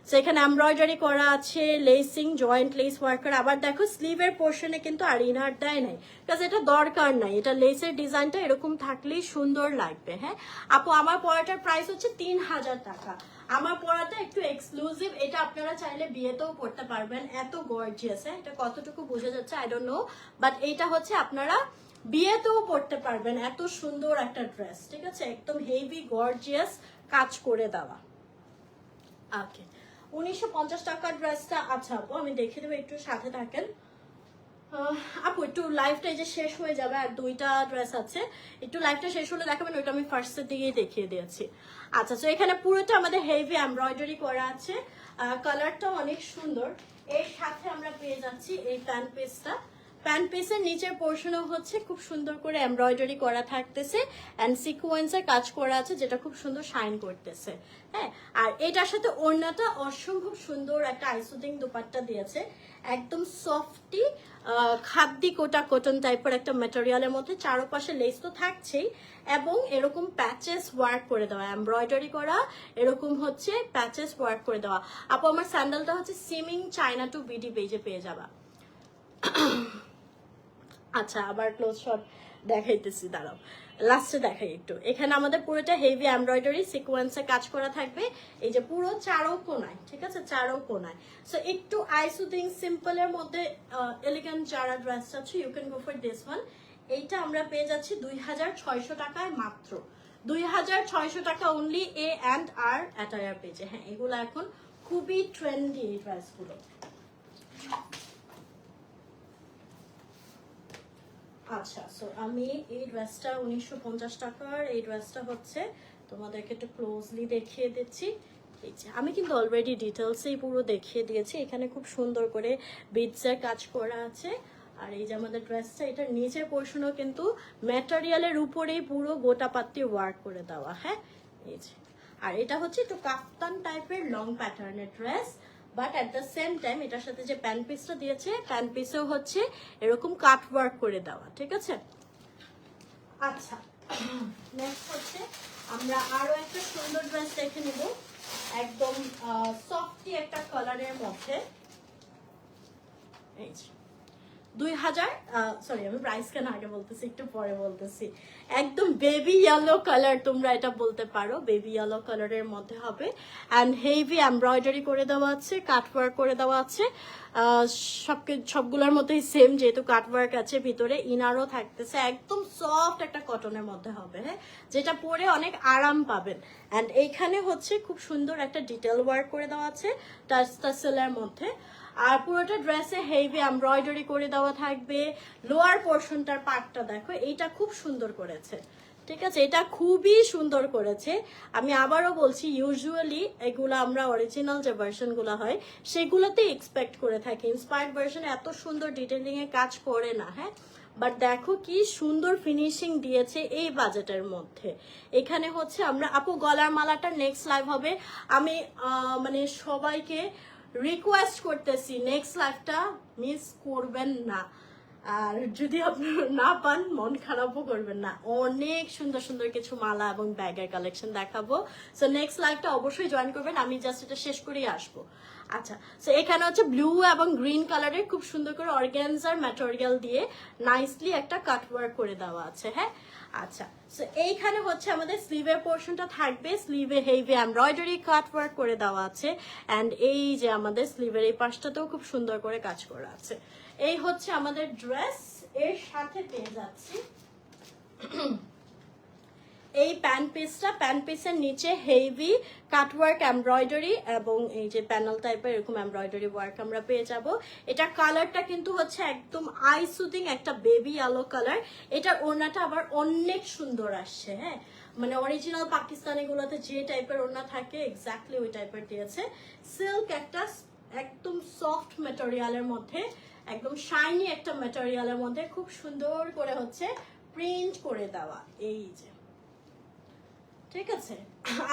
[SPEAKER 1] সেখানে এমব্রয়ডারি করা আছে, লেসিং জয়েন্ট লেস ওয়ার্কার। আবার দেখো স্লিভের পোর্শনে কিন্তু আর ইনার দেয় নাই, কারণ এটা দরকার নাই, এটা লেসের ডিজাইনটা এরকম থাকলেই সুন্দর লাগবে। হ্যাঁ আপু আমার পরাটার প্রাইস হচ্ছে 3000 টাকা। আমার পরাটা একটু এক্সক্লুসিভ, এটা আপনারা চাইলে বিয়েতেও পড়তে পারবেন, এত গর্জিয়াস। হ্যাঁ এটা কতটুকু বোঝা যাচ্ছে আই ডোন্ট নো, বাট এইটা হচ্ছে আপনারা বিয়েতেও পড়তে পারবেন, এত সুন্দর একটা ড্রেস, ঠিক আছে, একদম হেভি গর্জিয়াস কাজ করে দেওয়া। ওকে 1950 টাকার ড্রেসটা। আচ্ছা আপু আমি দেখে দেবো, একটু সাথে থাকেন আপু, একটু লাইভটা এই যে শেষ হয়ে যাবে, আর 2টা ড্রেস আছে, একটু লাইভটা শেষ হলে দেখাবেন, ওইটা আমি ফার্স্টের দিকেই দেখিয়ে দিয়েছি। আচ্ছা তো এখানে পুরোটা আমাদের হেভি এমব্রয়ডারি করা আছে, কালারটা অনেক সুন্দর। এর সাথে আমরা পেয়ে যাচ্ছি এই প্যান্ট পিসটা, প্যান্ট পিসের নিচের পোর্শনও হচ্ছে খুব সুন্দর করে এমব্রয়ডারি করা থাকতেছে অ্যান্ড সিকোয়েন্সের কাজ করা আছে, যেটা খুব সুন্দর শাইন করতেছে। হ্যাঁ আর এটার সাথে ওড়নাটা অসম্ভব সুন্দর একটা আইসুদিং দুপাট্টা দিয়েছে, একদম সফটি খাদ্দি কোটা কটন টাইপের একটা ম্যাটেরিয়ালের মধ্যে, চারপাশে লেস তো থাকছেই এবং এরকম প্যাচেস ওয়ার্ক করে দেওয়া, এমব্রয়ডারি করা, এরকম হচ্ছে প্যাচেস ওয়ার্ক করে দেওয়া। আপু আমার স্যান্ডেলটা হচ্ছে সিমিং চায়না টু বিডি পেজে পেয়ে যাবা। আচ্ছা আবার ক্লোজ শট দেখাইতেছি, দাঁড়াও লাস্টে দেখাই একটু। এখানে আমাদের পুরোটা হেভি এমব্রয়ডারি সিকোয়েন্সে কাজ করা থাকবে, এই যে পুরো চারো কোনায়, ঠিক আছে, চারো কোনায়। সো একটু আইসুদিং সিম্পলের মধ্যে এলিগেন্ট যারা ড্রেস আছে you can go for this one. এইটা আমরা পেয়ে যাচ্ছি 2600 টাকায় মাত্র, 2600 টাকা অনলি A&R অ্যাটায়ার পেজে। হ্যাঁ এগুলো এখন খুবই ট্রেন্ডি এই ড্রেসগুলো। আচ্ছা সো আমি এই ড্রেসটা 1950 টাকার, এই ড্রেসটা হচ্ছে তোমাদেরকে একটু ক্লোজলি দেখিয়ে দিচ্ছি। এই যে আমি কিন্তু অলরেডি ডিটেলসেই পুরো দেখিয়ে দিয়েছি, এখানে খুব সুন্দর করে বিডসের কাজ করা আছে, আর এই যে আমাদের ড্রেসটা, এটার নিচের পোর্শনও কিন্তু ম্যাটেরিয়ালের উপরেই পুরো গোটা পাত্তি ওয়ার্ক করে দেওয়া। হ্যাঁ, এই যে। আর এটা হচ্ছে একটু কাফতান টাইপের লং প্যাটার্নের dress, but at the same time এটার সাথে যে প্যান্ট পিসটা দিয়েছে, প্যান্ট পিসেও হচ্ছে এরকম কাট ওয়ার্ক করে দেওয়া। ঠিক আছে। আচ্ছা, নেক্সট হচ্ছে আমরা আরো একটা সুন্দর ড্রেস দেখে নেব, একদম সফটি একটা কালারের মধ্যে। এই যে 2000, সরি আমি প্রাইস কেন আগে বলতেছি, একটু পরে বলতেছি। একদম বেবি ইয়েলো কালার তোমরা এটা বলতে পারো, বেবি ইয়েলো কালারের মধ্যে হবে। অ্যান্ড হেভি এমব্রয়ডারি করে দেওয়া আছে, কাটওয়ার্ক করে দেওয়া আছে। সবগুলোর মধ্যেই সেম, যেহেতু কাটওয়ার্ক আছে ভিতরে, ইনারও থাকতেছে। একদম সফট একটা কটনের মধ্যে হবে, হ্যাঁ, যেটা পরে অনেক আরাম পাবেন। অ্যান্ড এইখানে হচ্ছে খুব সুন্দর একটা ডিটেল ওয়ার্ক করে দেওয়া আছে টাসেলের মধ্যে। আর পুরোটা ড্রেসে হেভি এমব্রয়ডারি করে দেওয়া থাকবে। লোয়ার পোর্শনটার পার্টটা দেখো, এইটা খুব সুন্দর করেছে। ঠিক আছে, এটা খুবই সুন্দর করেছে। আমি আবারও বলছি, ইউজুয়ালি এগুলো আমরা অরিজিনাল যে ভার্সনগুলো হয় সেগুলোতে এক্সপেক্ট করে থাকি, ইন্সপায়ার্ড ভার্সনে এত সুন্দর ডিটেলিং এ কাজ করে না। হ্যাঁ, বাট দেখো কি সুন্দর ফিনিশিং দিয়েছে এই বাজেটের মধ্যে। এখানে হচ্ছে আমরা, আপু গলার মালাটা নেক্সট লাইভ হবে। আমি মানে সবাইকে রিকোয়েস্ট করতেছি নেক্সট লাইভটা মিস করবেন না। আর যদি আপনারা না পান মন খারাপও করবেন না, অনেক সুন্দর সুন্দর কিছু মালা এবং ব্যাগের কালেকশন দেখাবো। সো নেক্সট লাইভটা অবশ্যই জয়েন করবেন, আমি জাস্ট এটা শেষ করেই আসবো। আচ্ছা, সো এখানে হচ্ছে ব্লু এবং গ্রিন কালারের খুব সুন্দর করে অর্গানজার ম্যাটেরিয়াল দিয়ে নাইসলি একটা কাটওয়ার্ক করে দেওয়া আছে। হ্যাঁ, আচ্ছা, সো এইখানে হচ্ছে আমাদের স্লিভের পোর্শনটা থাকবে, স্লিভে হেভি এমব্রয়ডারি কাটওয়ার্ক করে দেওয়া আছে। অ্যান্ড এই যে আমাদের স্লিভের এই পাশটাতেও খুব সুন্দর করে কাজ করা আছে। এই হচ্ছে আমাদের ড্রেস। এর সাথে পেয়ে যাচ্ছি এই প্যান্ট পিসটা, প্যান্ট পিসের নিচে হেভি কাটওয়ার্ক এমব্রয়ডারি এবং এই যে প্যানেল টাইপের এরকম এমব্রয়ডারি ওয়ার্ক আমরা পেয়ে যাব। এটা কালারটা কিন্তু হচ্ছে একদম আই সুদিং একটা বেবি ইয়েলো কালার। এটার ওড়নাটা আবার অনেক সুন্দর আসছে। হ্যাঁ, মানে অরিজিনাল পাকিস্তানি গুলোতে যে টাইপের ওড়না থাকে এক্স্যাক্টলি ওই টাইপের দিয়েছে। সিল্ক একটা একদম সফট ম্যাটেরিয়ালের মধ্যে, একদম শাইনি একটা ম্যাটেরিয়ালের মধ্যে খুব সুন্দর করে হচ্ছে প্রিন্ট করে দেওয়া। এই যে, ঠিক আছে,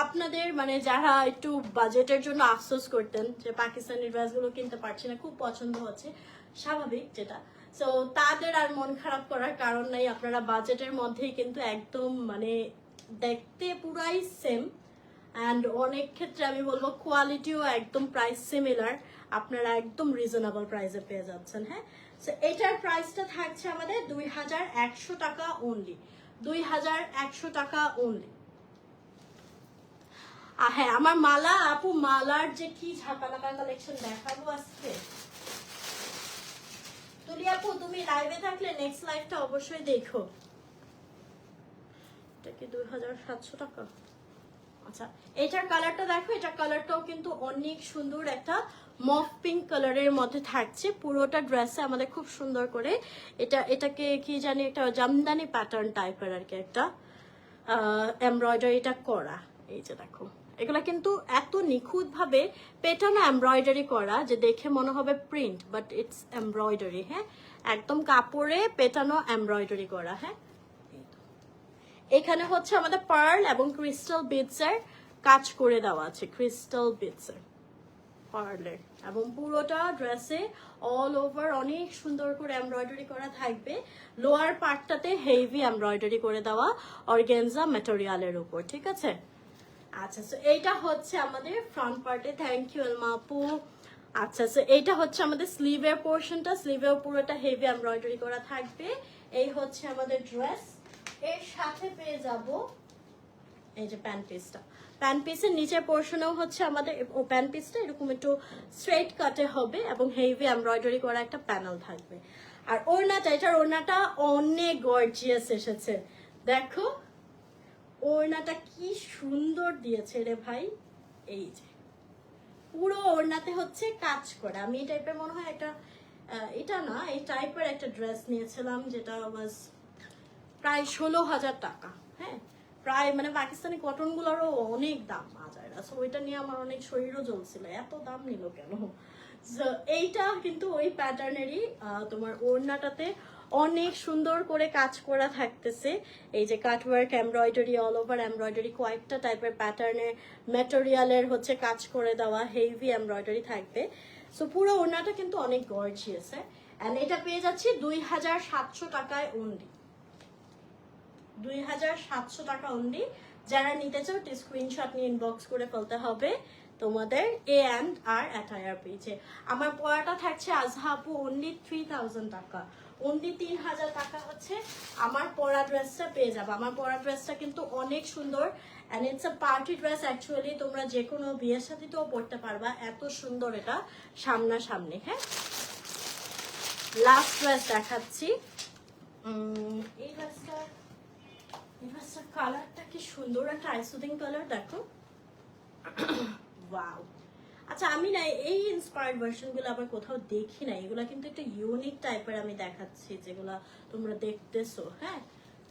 [SPEAKER 1] আপনাদের মানে যারা একটু বাজেটের জন্য আফসোস করতেন যে পাকিস্তানি ড্রেসগুলো কিনতে পারছি না, খুব পছন্দ হচ্ছে, স্বাভাবিক যেটা, সো তাদের আর মন খারাপ করার কারণ নাই। আপনারা বাজেটের মধ্যেই কিন্তু একদম মানে দেখতে পুরাই সেম, অ্যান্ড অনেক ক্ষেত্রে আমি বলবো কোয়ালিটিও একদম প্রাইস সিমিলার, আপনারা একদম রিজনেবল প্রাইসে পেয়ে যাচ্ছেন। হ্যাঁ, সো এটার প্রাইসটা থাকছে আমাদের 2100 টাকা অনলি, 2100 টাকা অনলি। হ্যাঁ, আমার মালা, আপু মালার যে কি ঝাঁকানাকা কালেকশন দেখাবো আজকে। তুলি আপু তুমি লাইভে থাকলে নেক্সট লাইভটা অবশ্যই দেখো। এটা কি 2700 টাকা? আচ্ছা, এটার কালারটা দেখো, এটার কালারটাও কিন্তু অনেক সুন্দর, একটা মফ পিঙ্ক কালারের মধ্যে থাকছে পুরোটা ড্রেসে আমাদের খুব সুন্দর করে। এটাকে কি জানি, একটা জামদানি প্যাটার্ন টাইপের আর কি একটা এমব্রয়ডারিটা করা। এই যে দেখো, এগুলা কিন্তু এত নিখুঁত ভাবে পেটানো এমব্রয়ডারি করা যে দেখে মনে হবে প্রিন্ট, বাট ইটস এমব্রয়ডারি। হ্যাঁ, একদম কাপড়ে পেটানো এমব্রয়ডারি করা। হ্যাঁ, এখানে হচ্ছে আমাদের পার্ল এবং ক্রিস্টাল বিটসের কাজ করে দেওয়া আছে, ক্রিস্টাল বিটসের পার্লের, এবং পুরোটা ড্রেসে অল ওভার অনেক সুন্দর করে এমব্রয়ডারি করা থাকবে। লোয়ার পার্টটাতে হেভি এমব্রয়ডারি করে দেওয়া অর্গানজা ম্যাটেরিয়ালের উপর। ঠিক আছে, আচ্ছা, সো এইটা হচ্ছে আমাদের ফ্রন্ট পার্টে। থ্যাংক ইউ এলমা আপু। আচ্ছা, সো এইটা হচ্ছে আমাদের স্লিভের পোর্শনটা, স্লিভের পুরোটা হেভি এমব্রয়ডারি করা থাকবে। এই হচ্ছে আমাদের ড্রেস। এর সাথে পেয়ে যাব এই যে প্যান্ট পিসটা, প্যান্ট পিসের নিচের পোর্শনেও হচ্ছে আমাদের প্যান্ট পিসটা এরকম একটু স্ট্রেট কাটে হবে এবং হেভি এমব্রয়ডারি করা একটা প্যানেল থাকবে। আর ওড়নাটা, এটার ওড়নাটা অনেক গর্জিয়াস এসেছে, দেখো ওড়নাটা কি সুন্দর দিয়েছে রে ভাই। এই যে পুরো ওড়নাতে হচ্ছে কাজ করা। আমি এই টাইপের মনে হয় একটা, এটা না, এই টাইপের একটা ড্রেস নিয়েছিলাম যেটা ওয়াজ প্রায় 16,000 টাকা। হ্যাঁ, প্রায় মানে পাকিস্তানি কটনগুলোরও অনেক দাম আজাইরা, সো ওইটা নিয়ে আমার অনেক শরীরও জ্বলছিল, এত দাম নিল কেন। So, এইটা কিন্তু ওই প্যাটার্নেরই তোমার ওড়নাটাতে অনেক সুন্দর করে কাজ করা থাকতেছে। এই যে cutwork embroidery, all over embroidery, কয়েকটা টাইপের প্যাটার্নের ম্যাটেরিয়ালের হচ্ছে কাজ করে দেওয়া, হেভি এমব্রয়ডারি থাকবে। সো পুরো ওড়নাটা কিন্তু অনেক গর্জিয়াস। এন্ড এটা পেয়ে যাচ্ছি 2700 টাকায় অনলি। 2700 টাকা অনলি। যারা নিতে চাও স্ক্রিনশট নিয়ে ইনবক্স করে ফেলতে হবে তোমাদের A&R অ্যাটায়ার পেজে। আমার পড়াটা থাকছে আজহাপু অনলি 3000 টাকা, অনলি 3000 টাকা হচ্ছে আমার পরা ড্রেসটা পেয়ে যাবে। আমার পরা ড্রেসটা কিন্তু অনেক সুন্দর and it's a party dress. Actually তোমরা যে কোনো বিয়ের সাথেও পরতে পারবা, এত সুন্দর এটা সামনাসামনি। হ্যাঁ, লাস্ট ড্রেস দেখাচ্ছি। এই ড্রেসটার কালারটা কি সুন্দর, একটা আইসুদিং কালার, দেখো। ওয়াও। আচ্ছা, আমি না এই ইন্সপায়ার্ড ভার্সনগুলো আবার কোথাও দেখি না, এগুলা কিন্তু একটা ইউনিক টাইপের আমি দেখাচ্ছি, যেগুলা তোমরা দেখতেছো। হ্যাঁ,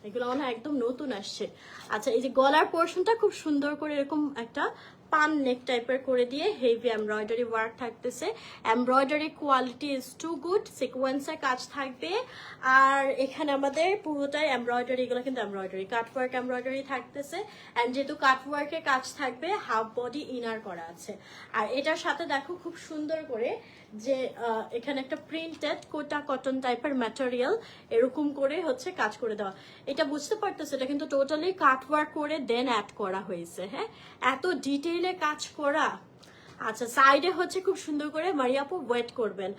[SPEAKER 1] এগুলো মনে হয় একদম নতুন আসছে। আচ্ছা, এই যে গলার পোর্শনটা খুব সুন্দর করে এরকম একটা পান নেক টাইপের করে দিয়ে হেভি এমব্রয়ডারি ওয়ার্ক থাকতেছে। Embroidery quality is too good, সিকোয়েন্সের কাজ থাকবে। আর এখানে আমাদের পুরোটাই এমব্রয়ডারি, এগুলো কিন্তু এমব্রয়ডারি, কাটওয়ার্ক এমব্রয়ডারি থাকতেছে। অ্যান্ড যেহেতু কাটওয়ার্কের কাজ থাকবে, হাফ বডি ইনার করা আছে। আর এটার সাথে দেখো খুব সুন্দর করে যে এখানে একটা প্রিন্টেড কোটা কটন টাইপের ম্যাটেরিয়াল এরকম করে হচ্ছে কাজ করে দেওয়া। এটা বুঝতে পারতেছে, এটা কিন্তু টোটালি কাটওয়ার্ক করে দেন অ্যাড করা হয়েছে। হ্যাঁ, এত ডিটেইলে কাজ করা। আচ্ছা, সাইডে হচ্ছে খুব সুন্দর করে মারিয়াপু ওয়েট করবেন।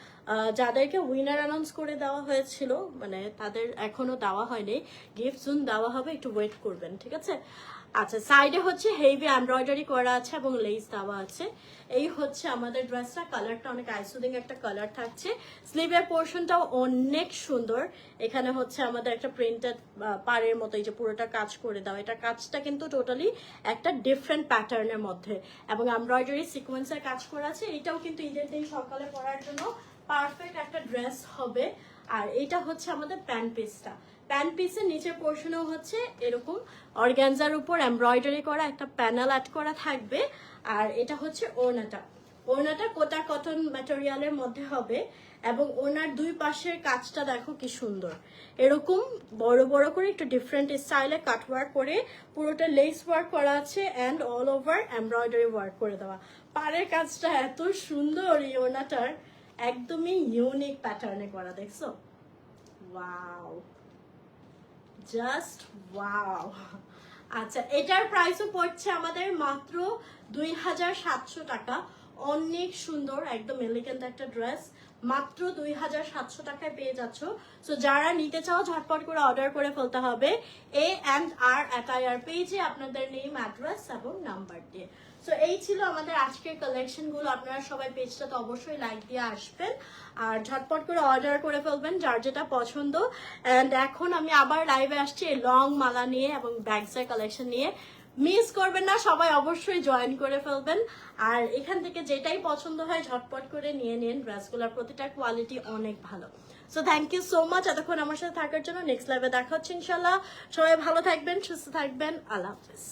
[SPEAKER 1] যাদেরকে উইনার অ্যানাউন্স করে দেওয়া হয়েছিল, মানে তাদের এখনো দেওয়া হয়নি, গিফট জুন দেওয়া হবে, একটু ওয়েট করবেন, ঠিক আছে। আচ্ছা, সাইডে হচ্ছে হেভি এমব্রয়ডারি করা আছে এবং লেস দেওয়া আছে। এই হচ্ছে আমাদের ড্রেসটা, কালারটা অনেক আইসুদিং একটা কালার থাকছে। স্লিভের পোর্শনটাও অনেক সুন্দর, এখানে হচ্ছে আমাদের একটা প্রিন্টেড পাড়ের মতো এই যে পুরোটা কাজ করে দাও। এটা কাজটা কিন্তু টোটালি একটা ডিফারেন্ট প্যাটার্নের মধ্যে এবং এমব্রয়ডারি সিকোয়েন্সের কাজ করা আছে। এটাও কিন্তু ঈদের দিন সকালে পরার জন্য পারফেক্ট একটা ড্রেস হবে। আর এটা হচ্ছে আমাদের প্যান্ট পিসটা। প্যান্ট পিসের নিচের পোর্শনও হচ্ছে এরকম অর্গানজার উপর এমব্রয়ডারি করা একটা প্যানেল অ্যাড করা থাকবে। আর এটা হচ্ছে ওড়নাটা। ওড়নাটা কোটা কটন ম্যাটেরিয়ালের মধ্যে হবে এবং ওনার দুই পাশের কাজটা দেখো কি সুন্দর, এরকম বড় বড় করে একটু ডিফারেন্ট স্টাইলে কাটওয়ার্ক করে পুরোটা লেস ওয়ার্ক করা আছে and all over embroidery work করে দেওয়া। পাড়ের কাজটা এত সুন্দর, এই ওড়নাটার একদমই ইউনিক প্যাটার্নে করা, দেখছো? Wow, just wow. আচ্ছা, এটার প্রাইসও পড়ছে আমাদের মাত্র 2700 টাকা। অনেক সুন্দর, একদম এলিগেন্ট একটা ড্রেস, মাত্র 2700 টাকায় পেয়ে যাচ্ছ। সো যারা নিতে চাও ঝটপট করে অর্ডার করে ফেলতে হবে A&R অ্যাটায়ার পেজে আপনাদের নেম, অ্যাড্রেস এবং নাম্বার দিয়ে। সো এই ছিল আমাদের আজকের কালেকশন গুলো। আপনারা সবাই পেজটা তো অবশ্যই লাইক দিয়ে আসবেন আর ঝটপট করে অর্ডার করে ফেলবেন যার যেটা পছন্দ। এন্ড এখন আমি আবার লাইভে আসছি লং মালা নিয়ে এবং ব্যাগসের কালেকশন নিয়ে, মিস করবেন না, সবাই অবশ্যই জয়েন করে ফেলবেন। আর এখান থেকে যেটাই পছন্দ হয় ঝটপট করে নিয়ে নিন, ড্রেসগুলোর প্রতিটা কোয়ালিটি অনেক ভালো। So thank you so much এতক্ষণ আমার সাথে থাকার জন্য। নেক্সট লাইভে দেখা হচ্ছে ইনশাল্লাহ। সবাই ভালো থাকবেন, সুস্থ থাকবেন, আল্লাহ হাফেজ।